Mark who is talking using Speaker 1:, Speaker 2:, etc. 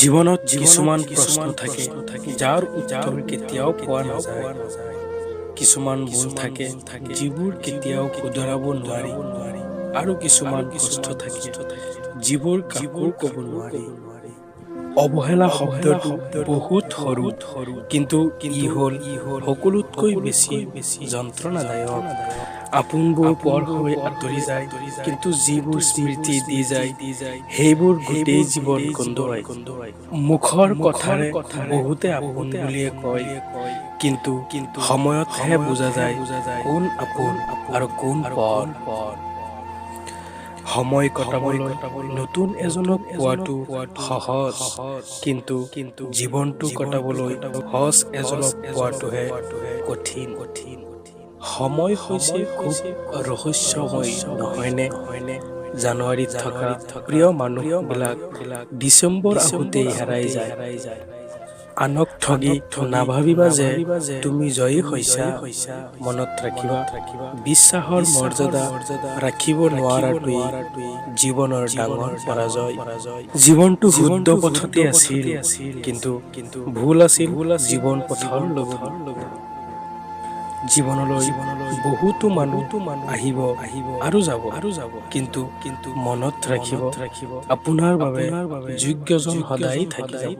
Speaker 1: জীৱনত কিছুমান প্ৰশ্ন থাকে যাৰ উত্তৰ কেতিয়াও পোৱা নাযায়। কিছুমান ভুল থাকে যিবোৰ কেতিয়াও শুধৰাব নোৱাৰি, আৰু কিছুমান কষ্ট থাকে যিবোৰ কাকো ক'ব নোৱাৰি। অৱহেলা শব্দটো বহুত সৰু, কিন্তু ই হ'ল সকলোতকৈ বেছি যন্ত্ৰণাদায়ক। আপোনবোৰ পৰ হৈ আঁতৰি যায়, কিন্তু যিবোৰ স্মৃতি দি যায় সেইবোৰ গোটেই জীৱন কন্দুৱাই। মুখৰ কথাৰে বহুতে আপোন বুলিয়ে কয়, কিন্তু সময়তহে বুজা যায় কোন আপোন আৰু কোন পৰ। সময় কটাবলৈ নতুন এজনক পোৱাটো সহজ, কিন্তু জীৱনটো কটাবলৈ সহজ এজনক পোৱাটোহে কঠিন। সময় হৈছে খুব ৰহস্যময়, নহয়নে? জানুৱাৰীত থকা প্ৰিয় মানুহবিলাক ডিচেম্বৰ আহোঁতেই হেৰাই যায়। আনক ঠগি নাভাবিবা যে তুমি জয়ী হৈছা। মনত ৰাখিবা, বিশ্বাসৰ মৰ্যাদা ৰাখিব নোৱাৰাটোৱেই জীৱনৰ ডাঙৰ পৰাজয়। জীৱনটো শুদ্ধ পথতে আছিল, কিন্তু ভুল আছিল জীৱন পথৰ লগুণ। জীৱনলৈ বহুতো মানুহ আহিব আৰু যাব, কিন্তু মনত ৰাখিব, আপোনাৰ বাবে যোগ্যজন সদায় থাকি যাব।